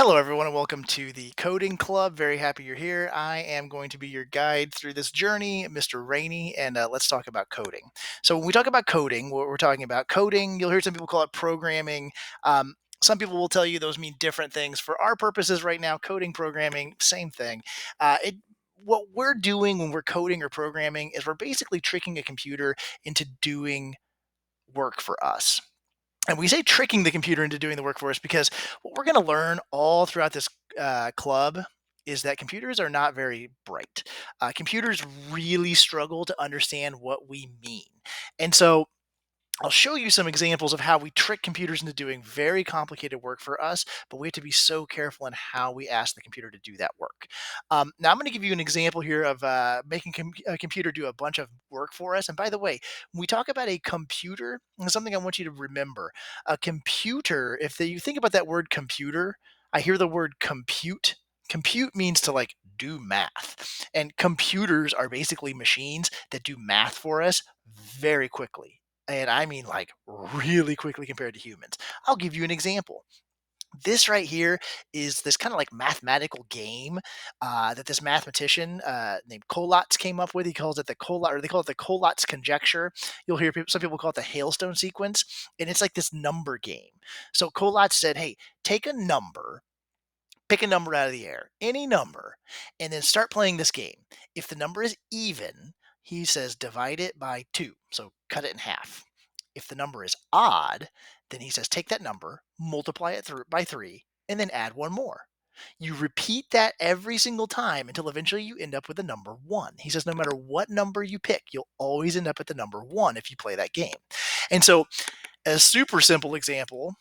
Hello, everyone, and welcome to the Coding Club. Very happy you're here. I am going to be your guide through this journey, Mr. Rainey, and let's talk about coding. So, when we talk about coding, what we're talking about coding, you'll hear some people call it programming. Some people will tell you those mean different things. For our purposes right now, coding, programming, same thing. What we're doing when we're coding or programming is we're basically tricking a computer into doing work for us. And we say tricking the computer into doing the work for us because what we're going to learn all throughout this club is that computers are not very bright. Computers really struggle to understand what we mean. And so I'll show you some examples of how we trick computers into doing very complicated work for us, but we have to be so careful in how we ask the computer to do that work. Now, I'm going to give you an example here of making a computer do a bunch of work for us. And by the way, when we talk about a computer, there's something I want you to remember. A computer, if you think about that word computer, I hear the word compute. Compute means to like do math. And computers are basically machines that do math for us very quickly, and I mean like really quickly compared to humans. I'll give you an example. This right here is this kind of like mathematical game that this mathematician named Collatz came up with. He calls it the Collatz, or they call it the Collatz conjecture. You'll hear some people call it the hailstone sequence, and it's like this number game. So Collatz said, "Hey, take a number, pick a number out of the air, any number, and then start playing this game. If the number is even, he says divide it by 2, so cut it in half. If the number is odd, then he says take that number, multiply it by 3, and then add one more. You repeat that every single time until eventually you end up with the number 1. He says no matter what number you pick, you'll always end up at the number 1 if you play that game. And so, a super simple example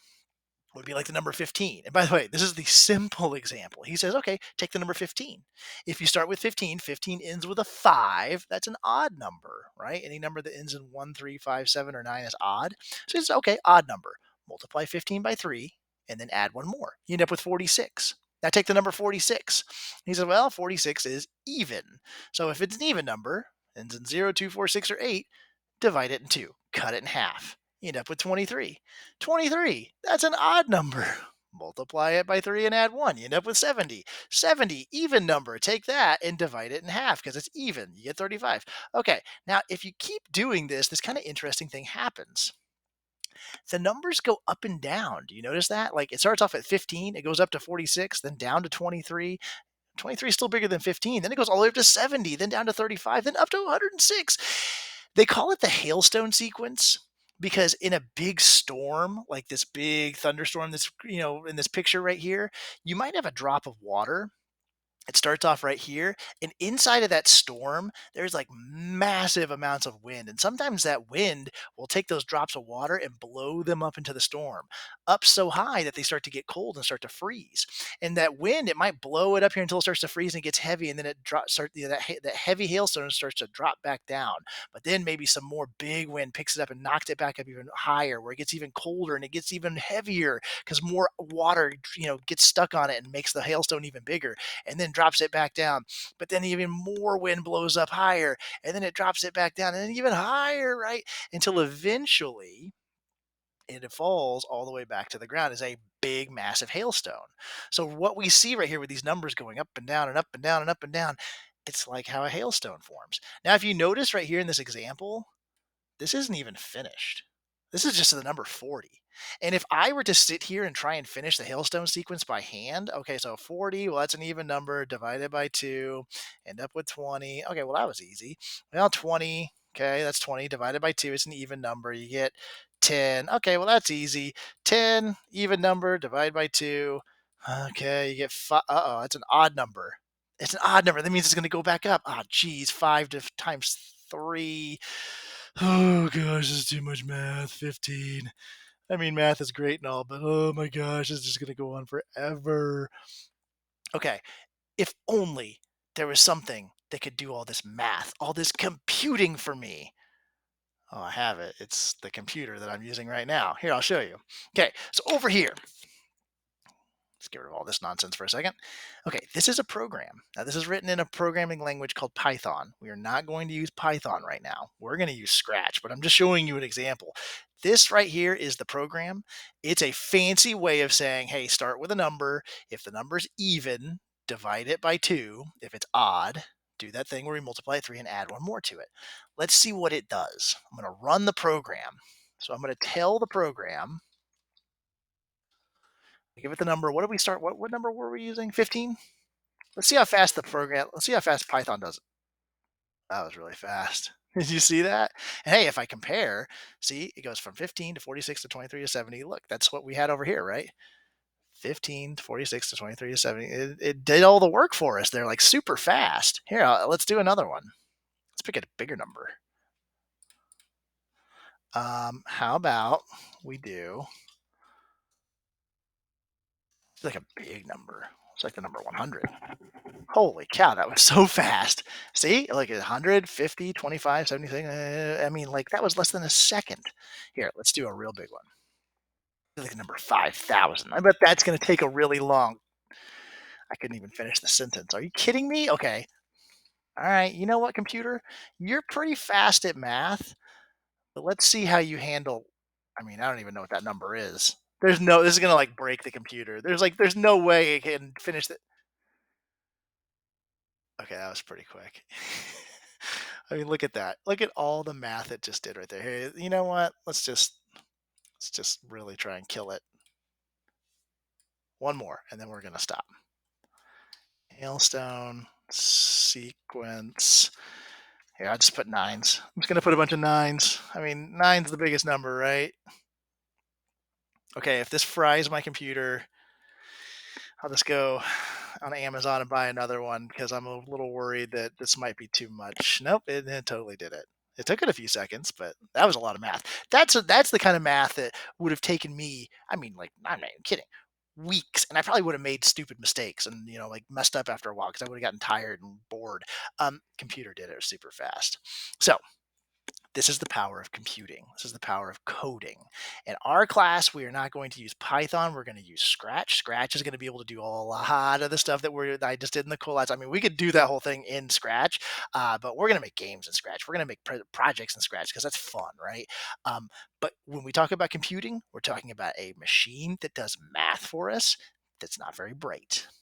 would be like the number 15. And by the way, this is the simple example. He says, okay, take the number 15. If you start with 15, 15 ends with a 5. That's an odd number, right? Any number that ends in 1, 3, 5, 7, or 9 is odd. So he says, okay, odd number. Multiply 15 by 3 and then add one more. You end up with 46. Now take the number 46. He says, well, 46 is even. So if it's an even number, ends in 0, 2, 4, 6, or 8, divide it in 2, cut it in half. You end up with 23. 23, that's an odd number. Multiply it by 3 and add 1. You end up with 70. 70, even number. Take that and divide it in half because it's even. You get 35. Okay, now if you keep doing this, this kind of interesting thing happens. The numbers go up and down. Do you notice that? Like it starts off at 15, it goes up to 46, then down to 23. 23 is still bigger than 15. Then it goes all the way up to 70, then down to 35, then up to 106. They call it the hailstone sequence because in a big storm, like this big thunderstorm that's, in this picture right here, you might have a drop of water. It starts off right here, and inside of that storm, there's like massive amounts of wind. And sometimes that wind will take those drops of water and blow them up into the storm, up so high that they start to get cold and start to freeze. And that wind, it might blow it up here until it starts to freeze and gets heavy, and then it drops. That heavy hailstone starts to drop back down. But then maybe some more big wind picks it up and knocks it back up even higher, where it gets even colder and it gets even heavier because more water, gets stuck on it and makes the hailstone even bigger, and then drops it back down. But then even more wind blows up higher, and then it drops it back down, and then even higher, right? Until eventually it falls all the way back to the ground as a big, massive hailstone. So what we see right here with these numbers going up and down and up and down and up and down, it's like how a hailstone forms. Now, if you notice right here in this example, this isn't even finished. This is just the number 40. And if I were to sit here and try and finish the hailstone sequence by hand, okay, so 40, well, that's an even number divided by 2, end up with 20. Okay, well, that was easy. Well, 20, okay, that's 20 divided by 2. It's an even number. You get 10. Okay, well, that's easy. 10, even number, divide by 2. Okay, you get 5. Uh-oh, it's an odd number. It's an odd number. That means it's going to go back up. Oh, geez, 5 times 3. Oh gosh, this is too much math. 15. I mean, math is great and all, but oh my gosh, it's just going to go on forever. Okay, if only there was something that could do all this math, all this computing for me. Oh, I have it. It's the computer that I'm using right now. Here, I'll show you. Okay, so over here, Let's get rid of all this nonsense for a second. Okay, this is a program. Now, this is written in a programming language called Python. We are not going to use Python right now. We're going to use Scratch, but I'm just showing you an example. This right here is the program. It's a fancy way of saying, hey, start with a number. If the number's even, divide it by 2. If it's odd, do that thing where we multiply 3 and add one more to it. Let's see what it does. I'm going to run the program. So I'm going to tell the program, give it the number. What did we start? What number were we using? 15? Let's see how fast the program, let's see how fast Python does it. That was really fast. Did you see that? And hey, if I compare, see, it goes from 15 to 46 to 23 to 70. Look, that's what we had over here, right? 15 to 46 to 23 to 70. It did all the work for us. They're like super fast. Here, let's do another one. Let's pick a bigger number. How about we do like a big number? It's like the number 100. Holy cow, that was so fast. See, like 100, 50, 25, 76. I mean, like that was less than a second. Here, let's do a real big one. Like number 5,000. I bet that's going to take a really long. I couldn't even finish the sentence. Are you kidding me? Okay. All right. You know what, computer? You're pretty fast at math, but let's see how you handle. I mean, I don't even know what that number is. There's no, this is going to like break the computer. There's no way it can finish it. Okay, that was pretty quick. I mean, look at that. Look at all the math it just did right there. Hey, you know what? Let's just really try and kill it. One more, and then we're gonna stop. Hailstone sequence. Here, I'll just put nines. I'm just gonna put a bunch of nines. I mean, nine's the biggest number, right? Okay, if this fries my computer, I'll just go on Amazon and buy another one because I'm a little worried that this might be too much. Nope, it totally did it. It took it a few seconds, but that was a lot of math. That's the kind of math that would have taken me. I mean, like I'm not even kidding, weeks, and I probably would have made stupid mistakes and like messed up after a while because I would have gotten tired and bored. Computer did it super fast. So this is the power of computing. This is the power of coding. In our class, we are not going to use Python. We're going to use Scratch. Scratch is going to be able to do a lot of the stuff that I just did in the class. I mean, we could do that whole thing in Scratch, but we're going to make games in Scratch. We're going to make projects in Scratch because that's fun, right? But when we talk about computing, we're talking about a machine that does math for us that's not very bright.